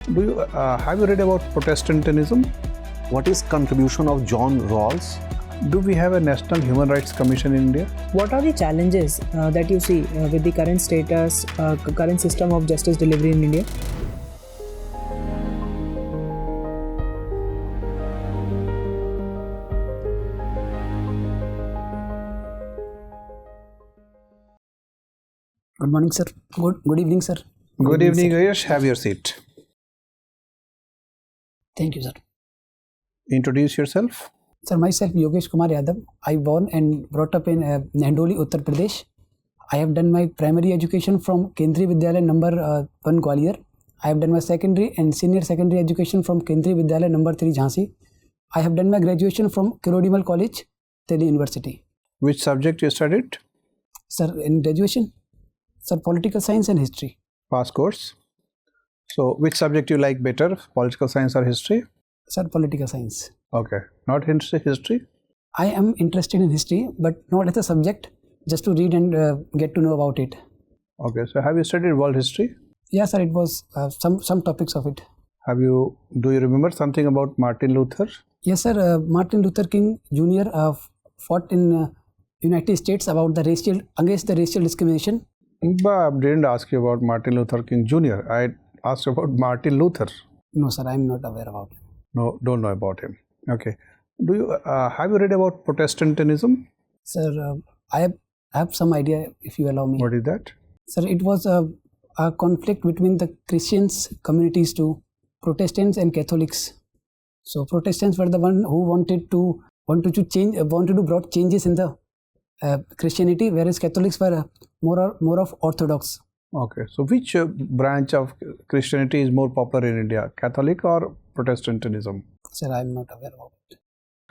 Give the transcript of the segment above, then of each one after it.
Have you read about Protestantism? What is contribution of John Rawls? Do we have a National Human Rights Commission in India? What are the challenges that you see with the current status, current system of justice delivery in India? Good morning, sir. Good evening, sir. Good evening, Yash. Have your seat. Thank you, sir. Introduce yourself. Sir, myself Yogesh Kumar Yadav. I born and brought up in Nahandoli, Uttar Pradesh. I have done my primary education from Kendriya Vidyalaya number 1 Gwalior. I have done my secondary and senior secondary education from Kendriya Vidyalaya number 3 Jhansi. I have done my graduation from Kirodimal College, Delhi University. Which subject you studied? Sir, in graduation, sir, political science and history. Past course. So, which subject you like better, political science or history? Sir, political science. Okay, not history? I am interested in history, but not as a subject, just to read and get to know about it. Okay, so have you studied world history? Yes, sir, it was some topics of it. Do you remember something about Martin Luther? Yes, sir, Martin Luther King Jr. Fought in United States against the racial discrimination. But I didn't ask you about Martin Luther King Jr. I asked about Martin Luther. No, sir, I am not aware about it. No, don't know about him. Okay. Have you read about Protestantism? Sir, I have some idea, if you allow me. What is that? Sir, it was a conflict between the Christians communities to Protestants and Catholics. So Protestants were the one who wanted to brought changes in the Christianity, whereas Catholics were more of Orthodox. Okay, so which branch of Christianity is more popular in India, Catholic or Protestantism? Sir, I am not aware about it.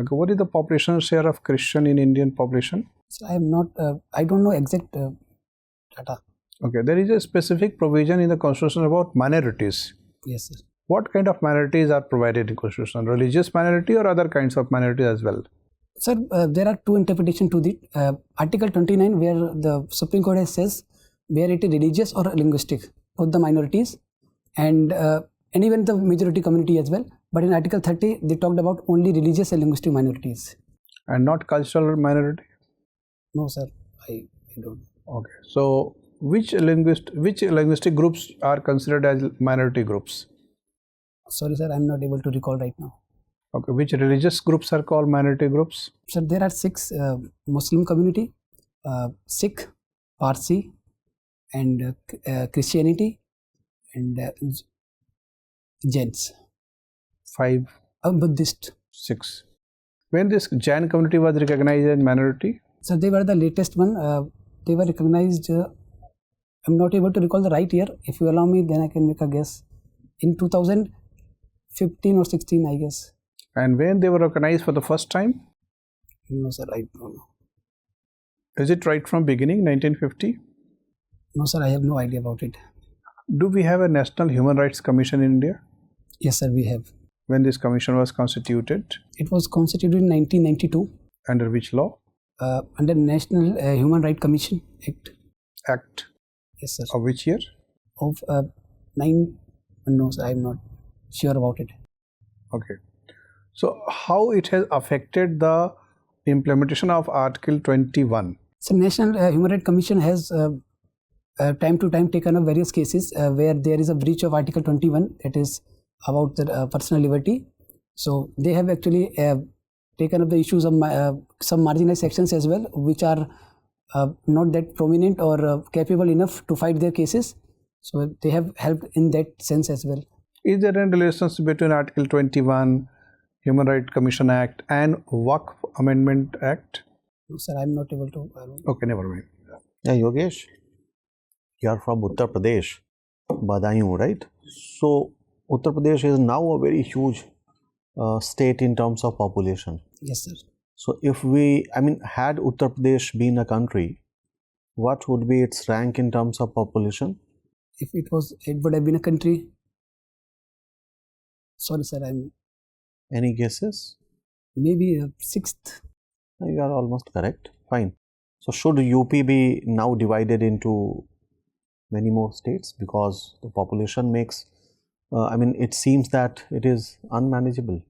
Okay, what is the population share of Christian in Indian population? Sir, I don't know exact data. Okay, there is a specific provision in the Constitution about minorities. Yes, sir. What kind of minorities are provided in Constitution? Religious minority or other kinds of minorities as well? Sir, there are two interpretations to it. Article 29, where the Supreme Court says where it is religious or linguistic, both the minorities and even the majority community as well. But in Article 30, they talked about only religious and linguistic minorities. And not cultural minority? No, sir, I don't. Okay, so which linguistic groups are considered as minority groups? Sorry, sir, I am not able to recall right now. Okay, which religious groups are called minority groups? Sir, there are 6: Muslim community, Sikh, Parsi, and Christianity, and Jains. 5. Buddhist. 6. When this Jain community was recognized as minority? So they were the latest one. They were recognized. I'm not able to recall the right year. If you allow me, then I can make a guess. In 2015 or 16, I guess. And when they were recognized for the first time? No, sir, I don't know. Is it right from beginning, 1950? No, sir, I have no idea about it. Do we have a National Human Rights Commission in India? Yes, sir, we have. When this commission was constituted? It was constituted in 1992. Under which law? Under National Human Rights Commission Act. Yes, sir. Of which year? Of 9. No, sir, I am not sure about it. Okay. So, how it has affected the implementation of Article 21? So, National Human Rights Commission has time to time taken up various cases where there is a breach of Article 21, that is about the personal liberty. So, they have actually taken up the issues of some marginalized sections as well, which are not that prominent or capable enough to fight their cases. So, they have helped in that sense as well. Is there any relationship between Article 21, Human Rights Commission Act and Waqf Amendment Act? No, sir, I am not able to. Okay, never mind. Yeah, Yogesh, you are from Uttar Pradesh, Badaयूं, right? So, Uttar Pradesh is now a very huge state in terms of population. Yes, sir. So, had Uttar Pradesh been a country, what would be its rank in terms of population? If it would have been a country. Sorry, sir, Any guesses? Maybe 6th. You are almost correct. Fine. So, should UP be now divided into many more states, because the population makes I mean, it seems that it is unmanageable.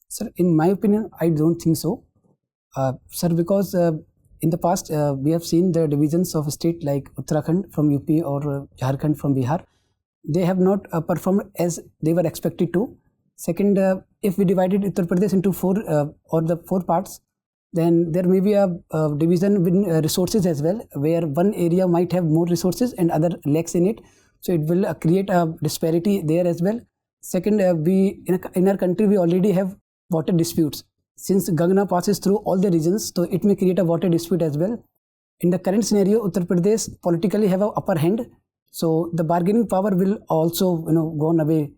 Sir, in my opinion, I don't think so. Sir, because in the past, we have seen the divisions of a state like Uttarakhand from UP or Jharkhand from Bihar. They have not performed as they were expected to. Second, if we divided Uttar Pradesh into four parts, then there may be a division within resources as well, where one area might have more resources and other lacks in it. So it will create a disparity there as well. Second, we in our country we already have water disputes. Since Gangna passes through all the regions, so it may create a water dispute as well. In the current scenario, Uttar Pradesh politically have an upper hand, so the bargaining power will also gone away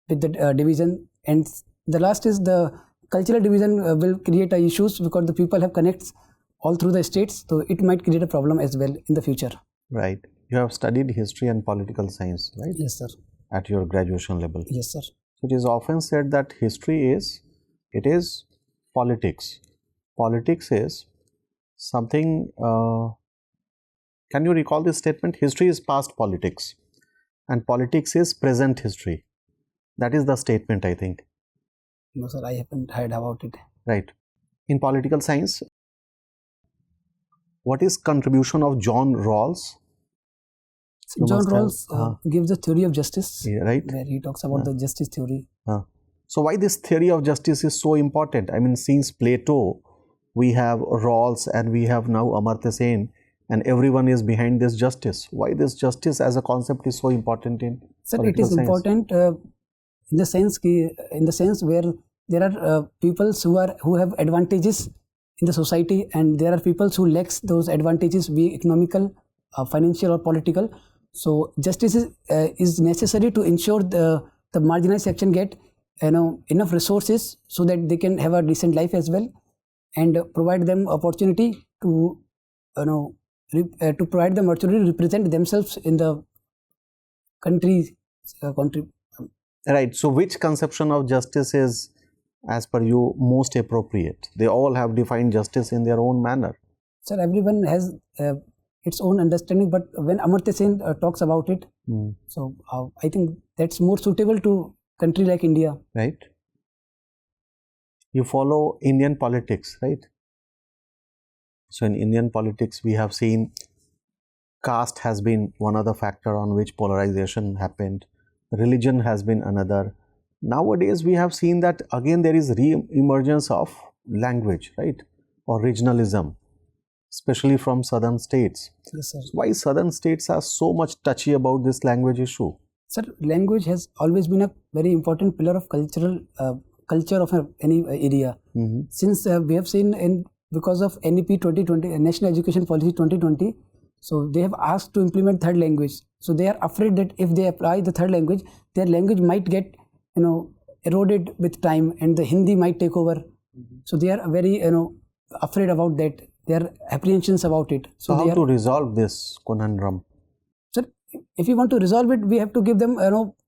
with the division. And the last is the cultural division will create issues because the people have connects all through the states, so it might create a problem as well in the future. Right. You have studied history and political science, right? Yes, sir. At your graduation level. Yes, sir. So it is often said that history is politics. Politics is something. Can you recall this statement? History is past politics, and politics is present history. That is the statement, I think. No, sir, I haven't heard about it. Right. In political science, what is contribution of John Rawls? So John Rawls gives the theory of justice, right? Where he talks about the justice theory. So why this theory of justice is so important? I mean, since Plato, we have Rawls and we have now Amartya Sen, and everyone is behind this justice. Why this justice as a concept is so important in Sir, it is science? important in the sense where there are people who have advantages in the society, and there are people who lacks those advantages, be economical, financial, or political. So justice is necessary to ensure the marginalized section get enough resources so that they can have a decent life as well, and provide them opportunity to represent themselves in the country. Right. So which conception of justice is, as per you, most appropriate? They all have defined justice in their own manner. Sir, everyone has its own understanding, but when Amartya Sen talks about it, so I think that's more suitable to country like India. Right. You follow Indian politics, right? So in Indian politics, we have seen caste has been one of the factor on which polarization happened. Religion has been another. Nowadays, we have seen that again there is re-emergence of language, right? Or regionalism, especially from southern states. Yes, sir. So why southern states are so much touchy about this language issue? Sir, language has always been a very important pillar of culture of any area. Since we have seen because of NEP 2020, National Education Policy 2020, so they have asked to implement third language. So they are afraid that if they apply the third language, their language might get eroded with time, and the Hindi might take over. So they are very afraid about that. There are apprehensions about it. So how to resolve this conundrum? Sir, if you want to resolve it, we have to give them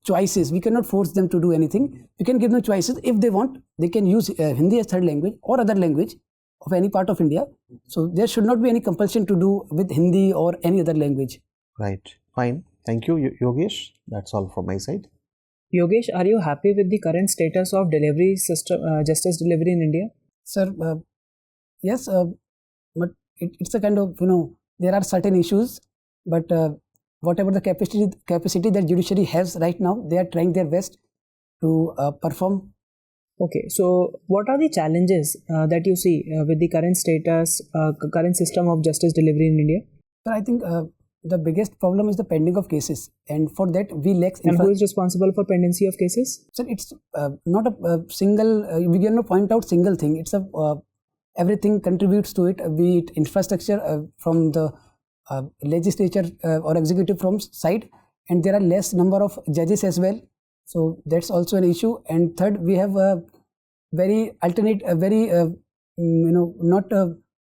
choices. We cannot force them to do anything. We can give them choices. If they want, they can use Hindi as third language or other language of any part of India. So there should not be any compulsion to do with Hindi or any other language. Right. Fine. Thank you, Yogesh. That's all from my side. Yogesh, are you happy with the current status of delivery system, justice delivery in India? Sir, yes, but it's a kind of, there are certain issues, but whatever the capacity that judiciary has right now, they are trying their best to perform. Okay, so what are the challenges that you see with the current status, current system of justice delivery in India? Sir, I think the biggest problem is the pending of cases, and for that we lack. And who is responsible for pendency of cases? Sir, it's not a single. We cannot point out single thing. It's everything contributes to it. Be it infrastructure from the legislature or executive from side, and there are less number of judges as well. So that's also an issue. And third, we have a very alternate, not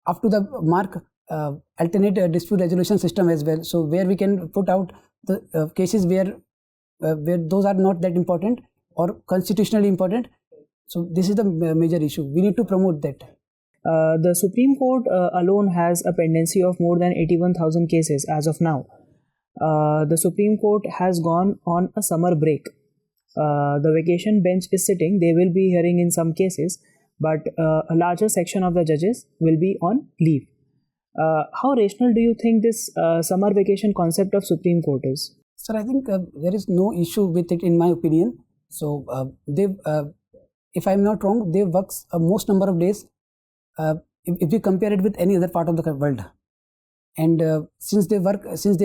up to the mark. Alternate dispute resolution system as well, so where we can put out the cases where those are not that important or constitutionally important. So this is the major issue. We need to promote that. The Supreme Court alone has a pendency of more than 81,000 cases as of now. The Supreme Court has gone on a summer break. the vacation bench is sitting, they will be hearing in some cases, but a larger section of the judges will be on leave. How rational do you think this summer vacation concept of Supreme Court is? Sir, I think there is no issue with it in my opinion. So if I'm not wrong, they work most number of days if we compare it with any other part of the world. And since they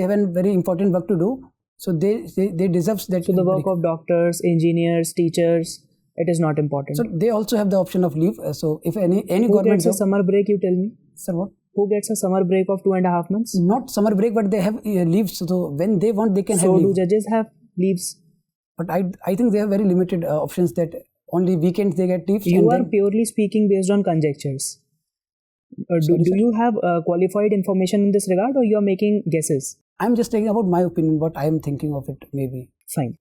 have a very important work to do, so they deserve that. So the work of doctors, engineers, teachers, it is not important. So they also have the option of leave. So if any Who government gets a summer break, you tell me? Sir, what? Who gets a summer break of 2.5 months? Not summer break, but they have leaves. So when they want, they can have So leave. do judges have leaves? But I think they have very limited options, that only weekends they get leaves. You are purely speaking based on conjectures. Do you have qualified information in this regard, or you are making guesses? I'm just talking about my opinion, what I am thinking of it, maybe. Fine.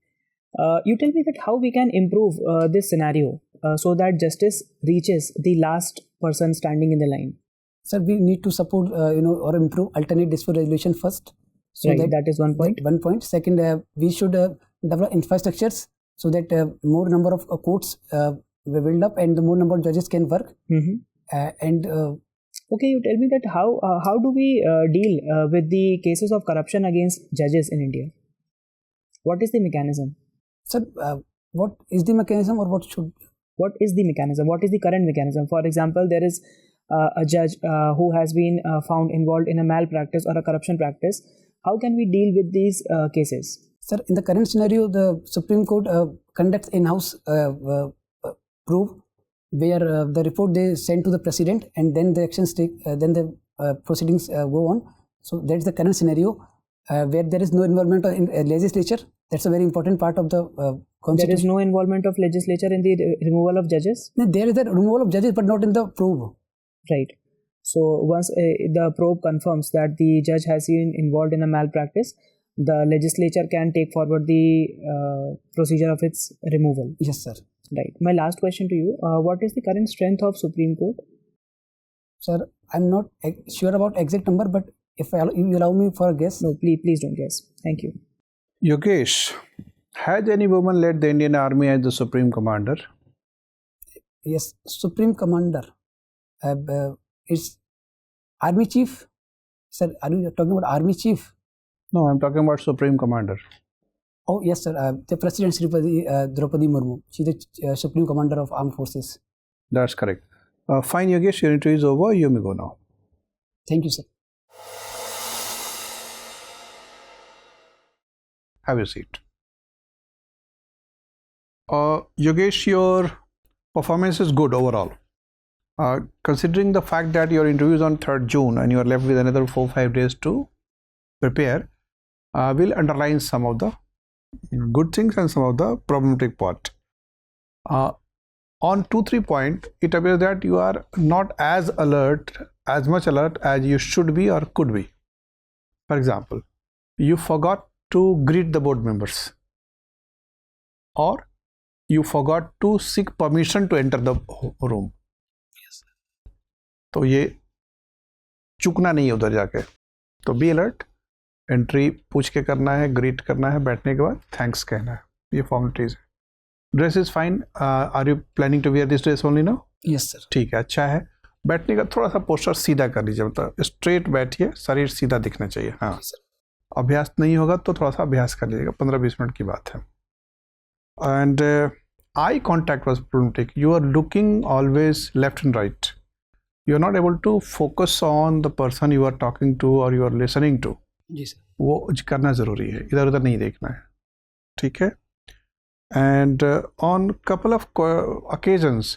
You tell me that how we can improve this scenario so that justice reaches the last person standing in the line. Sir, we need to support, or improve alternate dispute resolution first. So right, that is one point. One point. Second, we should develop infrastructures so that more number of courts will build up and the more number of judges can work. Okay, you tell me that how do we deal with the cases of corruption against judges in India? What is the mechanism? Sir, what is the mechanism, or what is the mechanism? What is the current mechanism? For example, there is a judge who has been found involved in a malpractice or a corruption practice. How can we deal with these cases? Sir, in the current scenario, the Supreme Court conducts in-house proof, where the report they send to the president, and then the actions take, then the proceedings go on. So that's the current scenario, where there is no involvement in legislature. That's a very important part of the constitution. There is no involvement of legislature in the removal of judges? No, there is a removal of judges, but not in the probe. Right. So once the probe confirms that the judge has been involved in a malpractice, the legislature can take forward the procedure of its removal. Yes, sir. Right. My last question to you, what is the current strength of Supreme Court? Sir, I'm not sure about exact number, but if you allow me for a guess. No, please don't guess. Thank you. Yogesh, has any woman led the Indian Army as the Supreme Commander? Yes, Supreme Commander. It's Army Chief. Sir, are you talking about Army Chief? No, I'm talking about Supreme Commander. Oh, yes, sir. The President Draupadi Murmu. She's the Supreme Commander of Armed Forces. That's correct. Fine, Yogesh, your interview is over. You may go now. Thank you, sir. Have a seat. Yogesh, your performance is good overall. Considering the fact that your interview is on 3rd June and you are left with another 4-5 days to prepare, we'll underline some of the good things and some of the problematic part. On 2-3 points, it appears that you are not as much alert as you should be or could be. For example, you forgot to greet the board members, or you forgot to seek permission to enter the room. Yes. तो ये चूकना नहीं है उधर जाके. तो be alert. Entry पूछ के करना है, ग्रीट करना है, बैठने के बाद थैंक्स कहना है. ये फॉर्मेलिटीज है. Dress is fine. Are you planning to wear this dress only now? Yes sir. ठीक है, अच्छा है. बैठने का थोड़ा सा पोस्चर सीधा कर लीजिए, मतलब स्ट्रेट बैठिए, शरीर सीधा दिखना चाहिए. हाँ, अभ्यास नहीं होगा तो थोड़ा सा अभ्यास कर लीजिएगा. 15-20 मिनट की बात है. And eye contact was problematic. You are looking always left and right. You are not able to focus on the person you are talking to और यू आर लिसनिंग टू. जी सर. वो करना ज़रूरी है, इधर उधर नहीं देखना है. ठीक है. And on couple of occasions,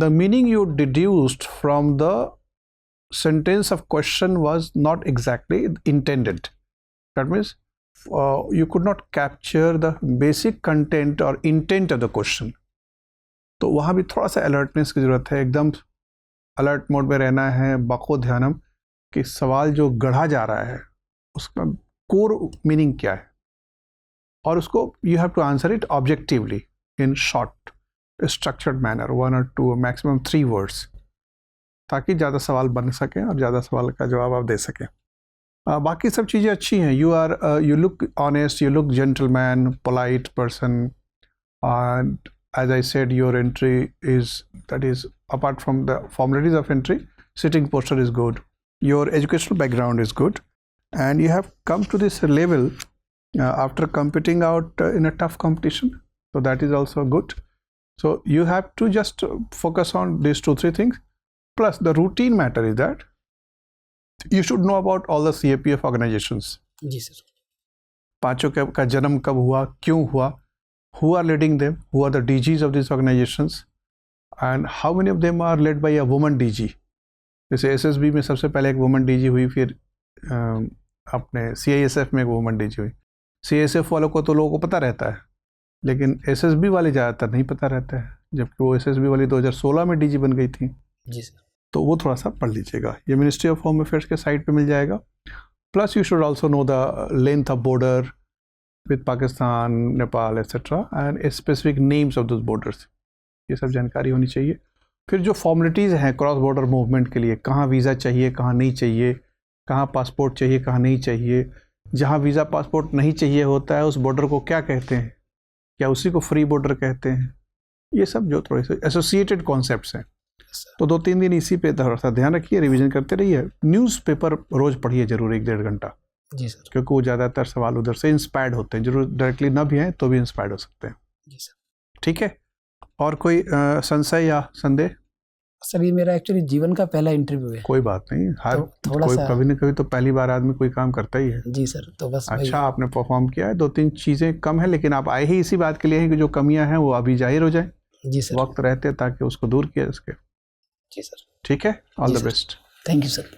the meaning you deduced from the sentence of question was not exactly intended. That means you could not capture the basic content or intent of the question. तो वहाँ भी थोड़ा सा alertness की ज़रूरत है. एकदम alert mode में रहना है, बाको ध्यानम, कि सवाल जो गढ़ा जा रहा है उसका core meaning क्या है, और उसको you have to answer it objectively in short structured manner, 1 or 2 maximum 3 words, ताकि ज़्यादा सवाल बन सकें और ज़्यादा सवाल का जवाब आप दे सकें. बाकी सब चीज़ें अच्छी हैं. You look honest, you look gentleman, polite person, and as I said, your entry is, that is, apart from the formalities of entry, sitting posture is good, your educational background is good, and you have come to this level after competing out in a tough competition, so that is also good. So you have to just focus on these 2-3 things. Plus the routine matter is that you should know about all the CAPF organizations. जी sir. पांचों का जन्म कब हुआ, क्यों हुआ, who are leading them, who are the DGs of these organizations, and how many of them are led by a woman DG. जैसे SSB में सबसे पहले एक woman DG हुई, फिर अपने CISF में एक woman DG हुई. CISF वालों को तो लोगों को पता रहता है, लेकिन SSB वाले ज़्यादातर नहीं पता रहता है, जबकि वो SSB वाली 2016 में DG बन गई थी. जी सर. तो वो थोड़ा सा पढ़ लीजिएगा, ये मिनिस्ट्री ऑफ होम अफेयर्स के साइट पे मिल जाएगा. Plus you should also know the length of border with Pakistan, Nepal etcetera, and specific names of those borders. ये सब जानकारी होनी चाहिए. फिर जो फॉर्मेलिटीज़ हैं क्रॉस बॉर्डर मूवमेंट के लिए, कहाँ वीज़ा चाहिए, कहाँ नहीं चाहिए, कहाँ पासपोर्ट चाहिए, कहाँ नहीं चाहिए, जहाँ वीज़ा पासपोर्ट नहीं चाहिए होता है उस बॉर्डर को क्या कहते हैं, क्या उसी को फ्री बॉर्डर कहते हैं, ये सब जो थोड़े से एसोसिएटेड कॉन्सेप्ट्स हैं. तो 2-3 दिन इसी पे थोड़ा सा ध्यान रखिए, रिवीजन करते रहिए. न्यूज़पेपर रोज़ पढ़िए जरूर 1-1.5 घंटा. जी सर. क्योंकि वो ज़्यादातर सवाल उधर से इंस्पायर्ड होते हैं, जरूर डायरेक्टली ना भी हैं तो भी इंस्पायर्ड हो सकते हैं. जी सर. ठीक है. और कोई संशय या संदेह? सर ये मेरा एक्चुअली जीवन का पहला इंटरव्यू है. कोई बात नहीं, हर थोड़ा कोई सा कभी न कभी तो पहली बार आदमी कोई काम करता ही है. जी सर. तो बस अच्छा, आपने परफॉर्म किया है. 2-3 चीज़ें कम है, लेकिन आप आए ही इसी बात के लिए हैं कि जो कमियां हैं वो अभी जाहिर हो जाए. जी सर. वक्त रहते ताकि उसको दूर किया जा सके. जी सर. ठीक है. ऑल जी the sir. Best. Thank you sir.